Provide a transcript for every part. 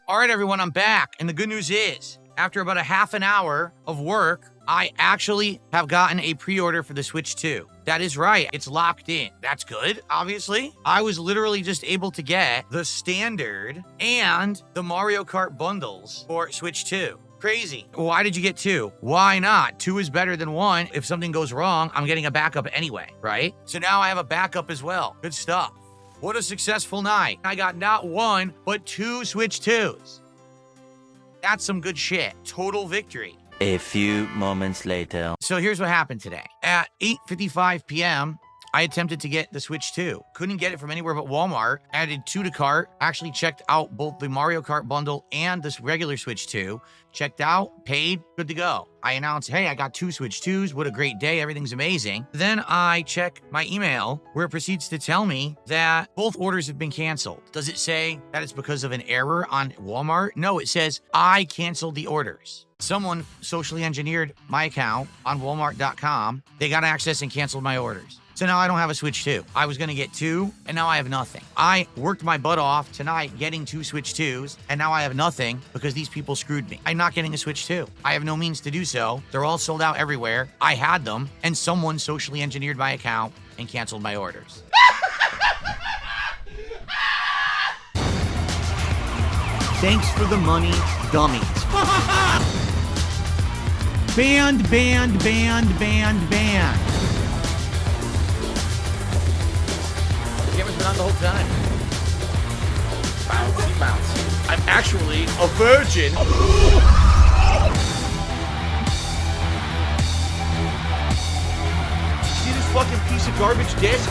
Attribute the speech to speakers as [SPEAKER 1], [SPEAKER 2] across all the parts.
[SPEAKER 1] All right, everyone, I'm back. And the good news is, after about a half an hour of work, I actually have gotten a pre-order for the Switch 2. That is right. It's locked in. That's good, obviously. I was literally just able to get the standard and the Mario Kart bundles for Switch 2. Crazy. Why did you get 2? Why not? 2 is better than 1. If something goes wrong, I'm getting a backup anyway, right? So now I have a backup as well. Good stuff. What a successful night. I got not 1, but 2 Switch 2s. That's some good shit. Total victory.
[SPEAKER 2] A few moments later.
[SPEAKER 1] So here's what happened today. At 8:55 p.m., I attempted to get the Switch 2. Couldn't get it from anywhere but Walmart. Added 2 to cart. Actually checked out both the Mario Kart bundle and this regular Switch 2. Checked out, paid, good to go. I announced, hey, I got 2 Switch 2s. What a great day. Everything's amazing. Then I check my email where it proceeds to tell me that both orders have been canceled. Does it say that it's because of an error on Walmart? No, it says I canceled the orders. Someone socially engineered my account on Walmart.com. They got access and canceled my orders. So now I don't have a Switch 2. I was going to get 2, and now I have nothing. I worked my butt off tonight getting 2 Switch 2s, and now I have nothing because these people screwed me. I'm not getting a Switch 2. I have no means to do so. They're all sold out everywhere. I had them, and someone socially engineered my account and canceled my orders. Thanks for the money, dummies. Banned, banned, banned, banned, banned. Camera's been on the whole time. Bouncy, bouncy. I'm actually a virgin. See this fucking piece of garbage disc?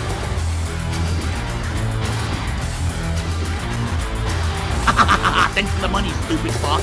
[SPEAKER 1] Thanks for the money, stupid fuck.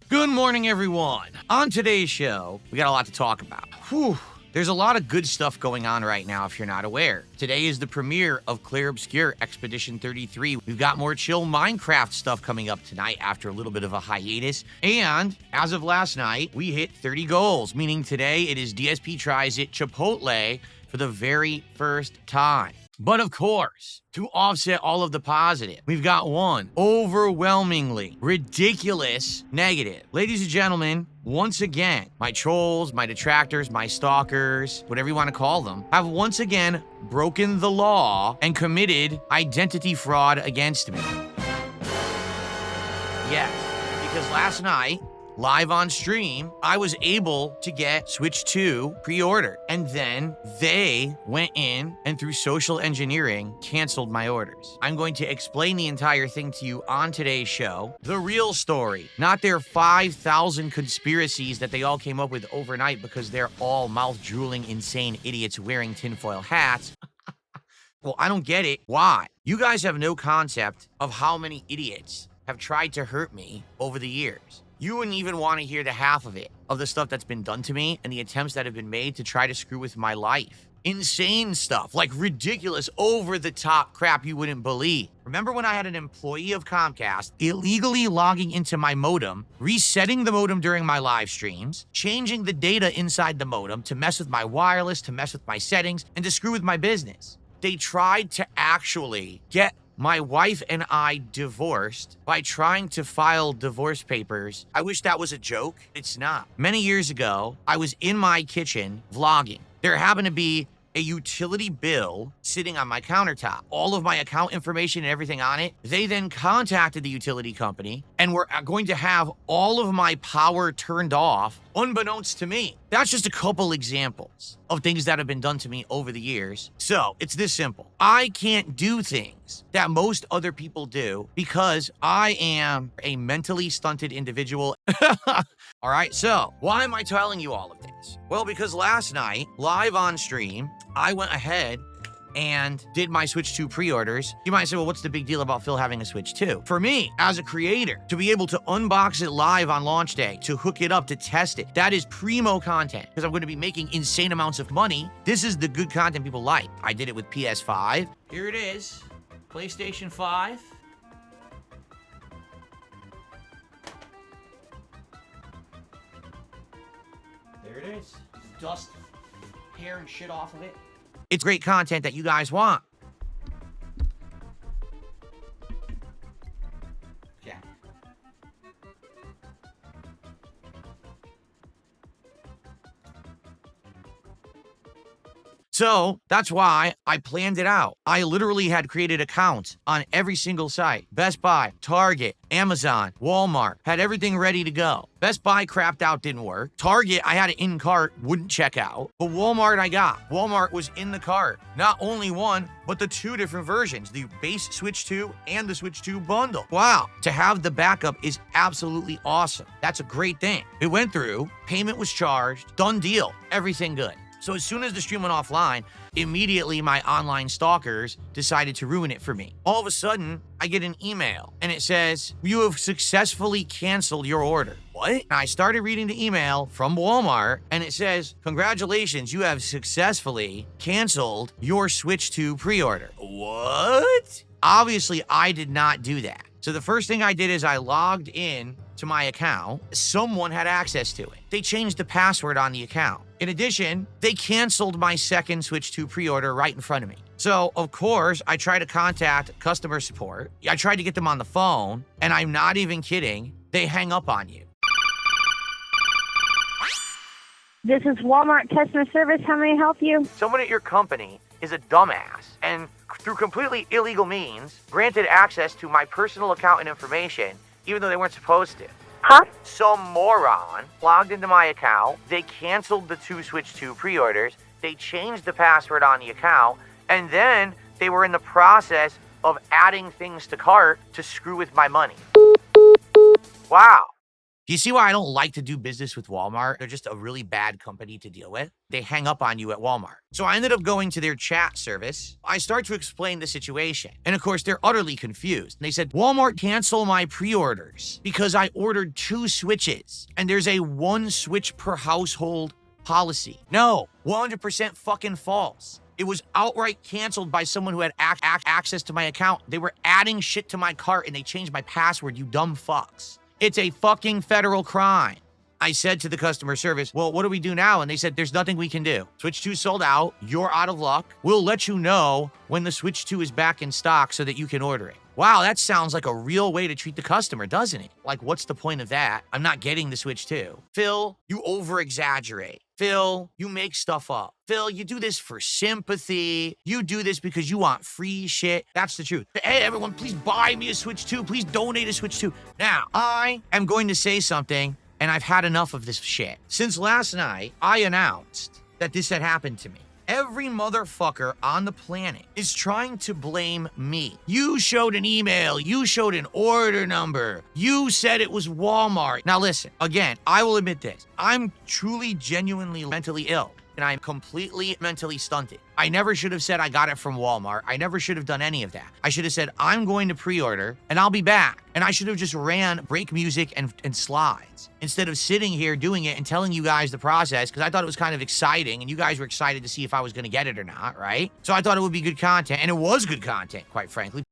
[SPEAKER 1] Good morning, everyone. On today's show, we got a lot to talk about. Whew. There's a lot of good stuff going on right now if you're not aware. Today is the premiere of Clair Obscur Expedition 33. We've got more chill Minecraft stuff coming up tonight after a little bit of a hiatus. And as of last night, we hit 30 goals, meaning today it is DSP Tries It Chipotle for the very first time. But of course, to offset all of the positive, we've got one overwhelmingly ridiculous negative. Ladies and gentlemen, once again, my trolls, my detractors, my stalkers, whatever you want to call them, have once again broken the law and committed identity fraud against me. Yes, because last night, live on stream, I was able to get Switch 2 pre-ordered. And then they went in and through social engineering, canceled my orders. I'm going to explain the entire thing to you on today's show. The real story, not their 5,000 conspiracies that they all came up with overnight because they're all mouth-drooling, insane idiots wearing tinfoil hats. Well, I don't get it. Why? You guys have no concept of how many idiots have tried to hurt me over the years. You wouldn't even want to hear the half of it, of the stuff that's been done to me and the attempts that have been made to try to screw with my life. Insane stuff, like ridiculous, over-the-top crap you wouldn't believe. Remember when I had an employee of COMCAST illegally logging into my modem, resetting the modem during my live streams, changing the data inside the modem to mess with my wireless, to mess with my settings, and to screw with my business? They tried to actually get my wife and I divorced by trying to file divorce papers. I wish that was a joke. It's not. Many years ago, I was in my kitchen vlogging. There happened to be a utility bill sitting on my countertop. All of my account information and everything on it. They then contacted the utility company and were going to have all of my power turned off, unbeknownst to me. That's just a couple examples of things that have been done to me over the years. So it's this simple. I can't do things that most other people do because I am a mentally stunted individual. All right, so why am I telling you all of this? Well, because last night, live on stream, I went ahead and did my Switch 2 pre-orders. You might say, well, what's the big deal about Phil having a Switch 2? For me, as a creator, to be able to unbox it live on launch day, to hook it up, to test it, that is primo content because I'm going to be making insane amounts of money. This is the good content people like. I did it with PS5. Here it is, PlayStation 5. There it is. Dust, hair, and shit off of it. It's great content that you guys want. Yeah. So that's why I planned it out. I literally had created accounts on every single site. Best Buy, Target, Amazon, Walmart, had everything ready to go. Best Buy crapped out, didn't work. Target, I had it in cart, wouldn't check out. But Walmart I got. Walmart was in the cart. Not only one, but the 2 different versions, the base Switch 2 and the Switch 2 bundle. Wow, to have the backup is absolutely awesome. That's a great thing. It went through, payment was charged, done deal, everything good. So as soon as the stream went offline, immediately my online stalkers decided to ruin it for me. All of a sudden, I get an email and it says, you have successfully canceled your order. What? And I started reading the email from Walmart and it says, congratulations, you have successfully canceled your Switch 2 pre-order. What? Obviously, I did not do that. So the first thing I did is I logged in to my account. Someone had access to it. They changed the password on the account. In addition, they canceled my second Switch 2 pre-order right in front of me. So, of course, I tried to contact customer support. I tried to get them on the phone, and I'm not even kidding, they hang up on you.
[SPEAKER 3] This is Walmart customer service. How may I help you?
[SPEAKER 1] Someone at your company is a dumbass and through completely illegal means granted access to my personal account and information even though they weren't supposed to.
[SPEAKER 3] Huh?
[SPEAKER 1] Some moron logged into my account, they canceled the 2 Switch 2 pre-orders, they changed the password on the account, and then they were in the process of adding things to cart to screw with my money. Wow. Do you see why I don't like to do business with Walmart? They're just a really bad company to deal with. They hang up on you at Walmart. So I ended up going to their chat service. I start to explain the situation. And of course, they're utterly confused. They said, Walmart, cancel my pre-orders because I ordered 2 Switches and there's a 1 Switch per household policy. No, 100% fucking false. It was outright canceled by someone who had access to my account. They were adding shit to my cart and they changed my password, you dumb fucks. It's a fucking federal crime. I said to the customer service, well, what do we do now? And they said, there's nothing we can do. Switch 2 sold out. You're out of luck. We'll let you know when the Switch 2 is back in stock so that you can order it. Wow, that sounds like a real way to treat the customer, doesn't it? Like, what's the point of that? I'm not getting the Switch 2. Phil, you over-exaggerate. Phil, you make stuff up. Phil, you do this for sympathy. You do this because you want free shit. That's the truth. Hey, everyone, please buy me a Switch 2. Please donate a Switch 2. Now, I am going to say something, and I've had enough of this shit. Since last night, I announced that this had happened to me. Every motherfucker on the planet is trying to blame me. You showed an email. You showed an order number. You said it was Walmart. Now listen, again, I will admit this. I'm truly, genuinely mentally ill. And I'm completely mentally stunted. I never should have said I got it from Walmart. I never should have done any of that. I should have said, I'm going to pre-order and I'll be back. And I should have just ran break music and slides instead of sitting here doing it and telling you guys the process because I thought it was kind of exciting and you guys were excited to see if I was going to get it or not, right? So I thought it would be good content, and it was good content, quite frankly.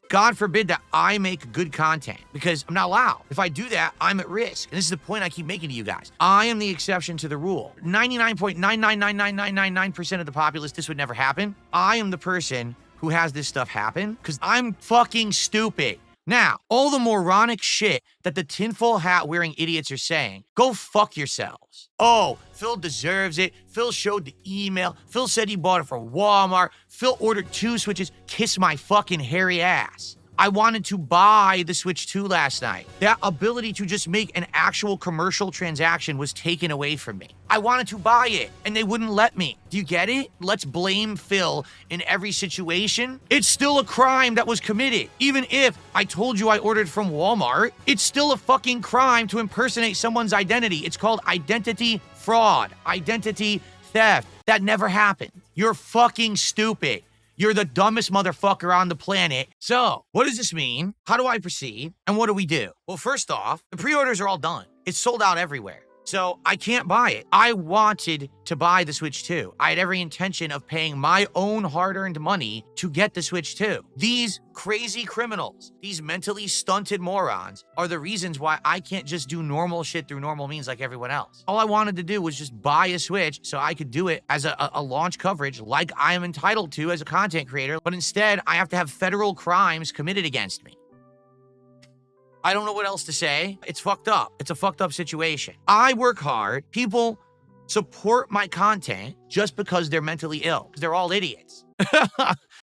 [SPEAKER 1] God forbid that I make good content because I'm not allowed. If I do that, I'm at risk. And this is the point I keep making to you guys. I am the exception to the rule. 99.9999999% of the populace, this would never happen. I am the person who has this stuff happen because I'm fucking stupid. Now, all the moronic shit that the tinfoil hat wearing idiots are saying, go fuck yourselves. Oh, Phil deserves it. Phil showed the email. Phil said he bought it from Walmart. Phil ordered 2 Switches. Kiss my fucking hairy ass. I wanted to buy the Switch 2 last night. That ability to just make an actual commercial transaction was taken away from me. I wanted to buy it, and they wouldn't let me. Do you get it? Let's blame Phil in every situation. It's still a crime that was committed. Even if I told you I ordered from Walmart, it's still a fucking crime to impersonate someone's identity. It's called identity fraud, identity theft. That never happened. You're fucking stupid. You're the dumbest motherfucker on the planet. So, what does this mean? How do I proceed? And what do we do? Well, first off, the pre-orders are all done. It's sold out everywhere. So I can't buy it. I wanted to buy the Switch 2. I had every intention of paying my own hard-earned money to get the Switch 2. These crazy criminals, these mentally stunted morons are the reasons why I can't just do normal shit through normal means like everyone else. All I wanted to do was just buy a Switch so I could do it as a launch coverage like I am entitled to as a content creator, but instead I have to have federal crimes committed against me. I don't know what else to say. It's fucked up. It's a fucked up situation. I work hard. People support my content just because they're mentally ill, because they're all idiots.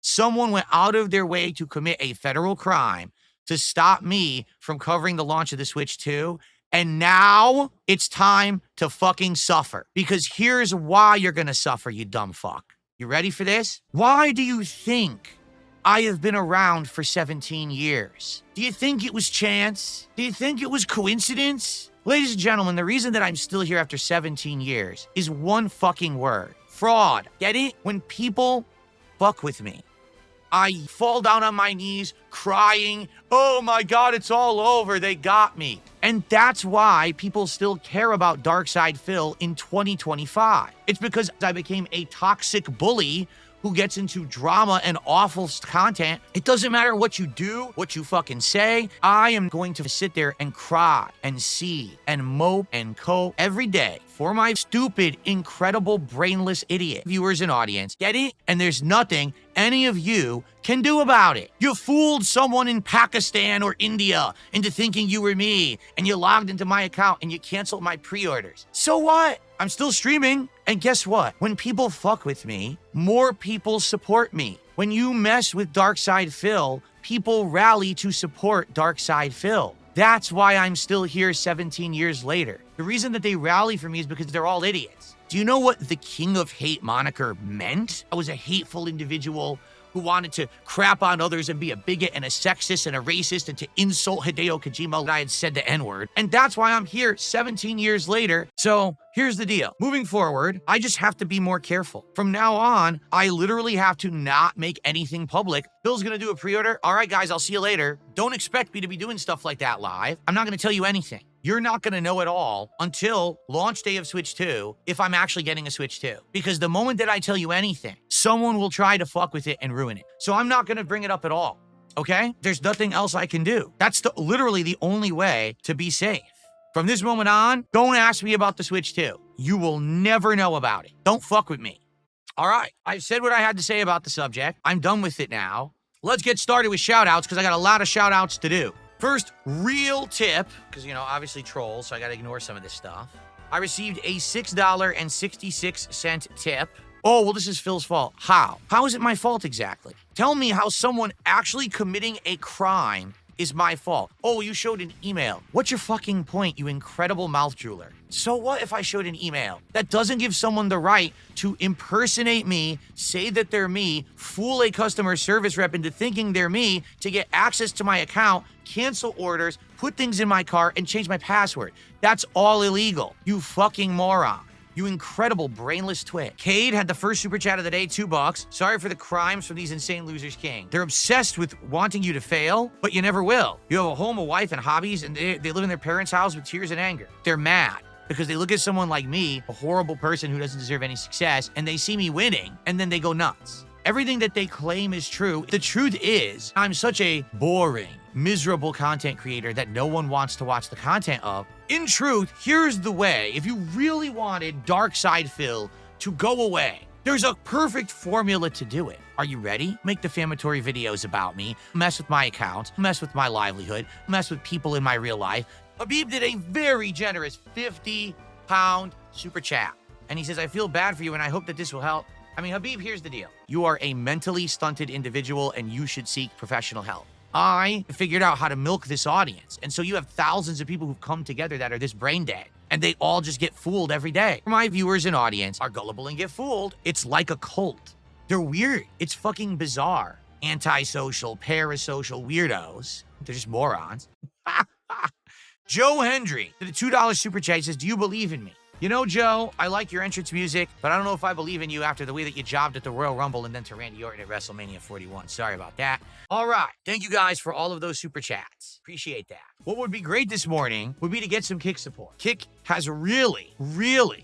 [SPEAKER 1] Someone went out of their way to commit a federal crime to stop me from covering the launch of the Switch 2. And now it's time to fucking suffer. Because here's why you're gonna suffer, you dumb fuck. You ready for this? Why do you think I have been around for 17 years? Do you think it was chance? Do you think it was coincidence? Ladies and gentlemen, the reason that I'm still here after 17 years is one fucking word. Fraud. Get it? When people fuck with me, I fall down on my knees crying, oh my God, it's all over, they got me. And that's why people still care about DarksydePhil in 2025. It's because I became a toxic bully who gets into drama and awful content. It doesn't matter what you do, what you fucking say. I am going to sit there and cry and see and mope and cope every day for my stupid, incredible, brainless idiot viewers and audience. Get it? And there's nothing any of you can do about it. You fooled someone in Pakistan or India into thinking you were me, and you logged into my account and you canceled my pre-orders. So what? I'm still streaming. And guess what? When people fuck with me, more people support me. When you mess with DarksydePhil, people rally to support DarksydePhil. That's why I'm still here 17 years later. The reason that they rally for me is because they're all idiots. Do you know what the King of Hate moniker meant? I was a hateful individual who wanted to crap on others and be a bigot and a sexist and a racist and to insult Hideo Kojima when I had said the N-word. And that's why I'm here 17 years later. So here's the deal. Moving forward, I just have to be more careful. From now on, I literally have to not make anything public. Bill's gonna do a pre-order. All right, guys, I'll see you later. Don't expect me to be doing stuff like that live. I'm not gonna tell you anything. You're not going to know it all until launch day of Switch 2 if I'm actually getting a Switch 2. Because the moment that I tell you anything, someone will try to fuck with it and ruin it. So I'm not going to bring it up at all, okay? There's nothing else I can do. That's literally the only way to be safe. From this moment on, don't ask me about the Switch 2. You will never know about it. Don't fuck with me. All right, I've said what I had to say about the subject. I'm done with it now. Let's get started with shout-outs because I got a lot of shout-outs to do. First, real tip, because, you know, obviously trolls, so I gotta ignore some of this stuff. I received a $6.66 tip. Oh, well, this is Phil's fault. How? How is it my fault exactly? Tell me how someone actually committing a crime is my fault. Oh, you showed an email. What's your fucking point, you incredible mouth drooler? So what if I showed an email? That doesn't give someone the right to impersonate me, say that they're me, fool a customer service rep into thinking they're me to get access to my account, cancel orders, put things in my cart, and change my password. That's all illegal. You fucking moron. You incredible brainless twit. Cade had the first super chat of the day, $2. Sorry for the crimes from these insane losers, King. They're obsessed with wanting you to fail, but you never will. You have a home, a wife, and hobbies, and they live in their parents' house with tears and anger. They're mad because they look at someone like me, a horrible person who doesn't deserve any success, and they see me winning, and then they go nuts. Everything that they claim is true. The truth is, I'm such a boring, miserable content creator that no one wants to watch the content of. In truth, here's the way. If you really wanted DarksydePhil to go away, there's a perfect formula to do it. Are you ready? Make defamatory videos about me, mess with my account, mess with my livelihood, mess with people in my real life. Habib did a very generous 50-pound super chat. And he says, I feel bad for you and I hope that this will help. I mean, Habib, here's the deal. You are a mentally stunted individual and you should seek professional help. I figured out how to milk this audience. And so you have thousands of people who've come together that are this brain dead. And they all just get fooled every day. My viewers and audience are gullible and get fooled. It's like a cult. They're weird. It's fucking bizarre. Antisocial, parasocial weirdos. They're just morons. Joe Hendry did a $2 super chat. He says, do you believe in me? You know, Joe, I like your entrance music, but I don't know if I believe in you after the way that you jobbed at the Royal Rumble and then to Randy Orton at WrestleMania 41. Sorry about that. All right. Thank you guys for all of those super chats. Appreciate that. What would be great this morning would be to get some Kick support. Kick has really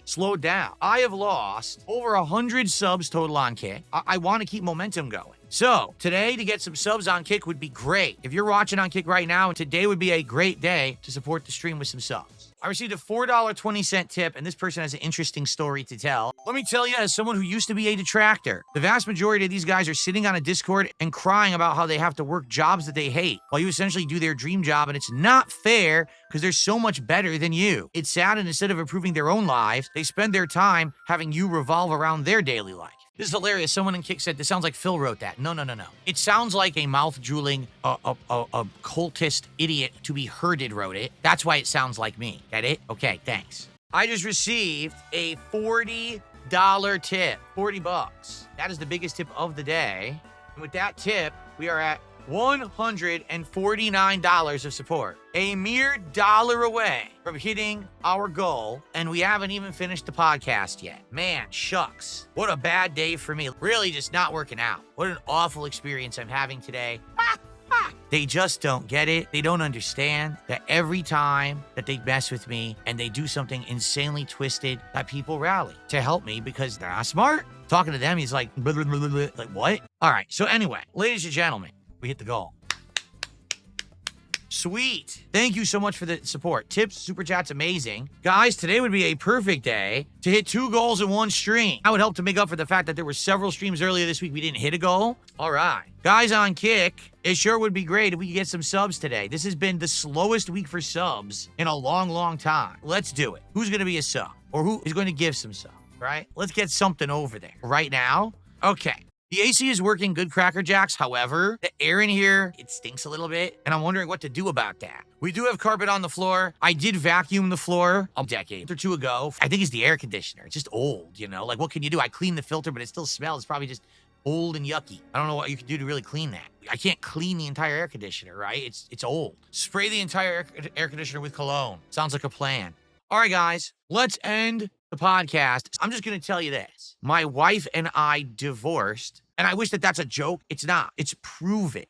[SPEAKER 1] slowed down. I have lost over 100 subs total on Kick. I want to keep momentum going. So today to get some subs on Kick would be great. If you're watching on Kick right now, today would be a great day to support the stream with some subs. I received a $4.20 tip, and this person has an interesting story to tell. Let me tell you, as someone who used to be a detractor, the vast majority of these guys are sitting on a Discord and crying about how they have to work jobs that they hate while you essentially do their dream job, and it's not fair because they're so much better than you. It's sad, and instead of improving their own lives, they spend their time having you revolve around their daily life. This is hilarious. Someone in Kick said, this sounds like Phil wrote that. No. It sounds like a mouth-drooling, a cultist idiot to be herded wrote it. That's why it sounds like me. Get it? Okay, thanks. I just received a $40 tip. 40 bucks. That is the biggest tip of the day. And with that tip, we are at $149 of support. A mere dollar away from hitting our goal, and we haven't even finished the podcast yet. Man, shucks. What a bad day for me. Really just not working out. What an awful experience I'm having today. They just don't get it. They don't understand that every time that they mess with me and they do something insanely twisted, that people rally to help me because they're not smart. Talking to them, he's like, blah, blah, blah, blah. Like, what? All right, so anyway, ladies and gentlemen, we hit the goal. Sweet. Thank you so much for the support. Tips, super chats, amazing. Guys, today would be a perfect day to hit 2 goals in one stream. I would help to make up for the fact that there were several streams earlier this week we didn't hit a goal. All right. Guys on Kick, it sure would be great if we could get some subs today. This has been the slowest week for subs in a long time. Let's do it. Who's going to be a sub? Or who is going to give some subs, right? Let's get something over there right now. Okay. The AC is working good, Cracker Jacks. However, the air in here, it stinks a little bit, and I'm wondering what to do about that. We do have carpet on the floor. I did vacuum the floor a decade or two ago. I think it's the air conditioner. It's just old, you know? Like, what can you do? I cleaned the filter, but it still smells. It's probably just old and yucky. I don't know what you can do to really clean that. I can't clean the entire air conditioner, right? It's old. Spray the entire air conditioner with cologne. Sounds like a plan. All right, guys, let's end the podcast. I'm just going to tell you this. My wife and I divorced, and I wish that that's a joke. It's not. It's proven.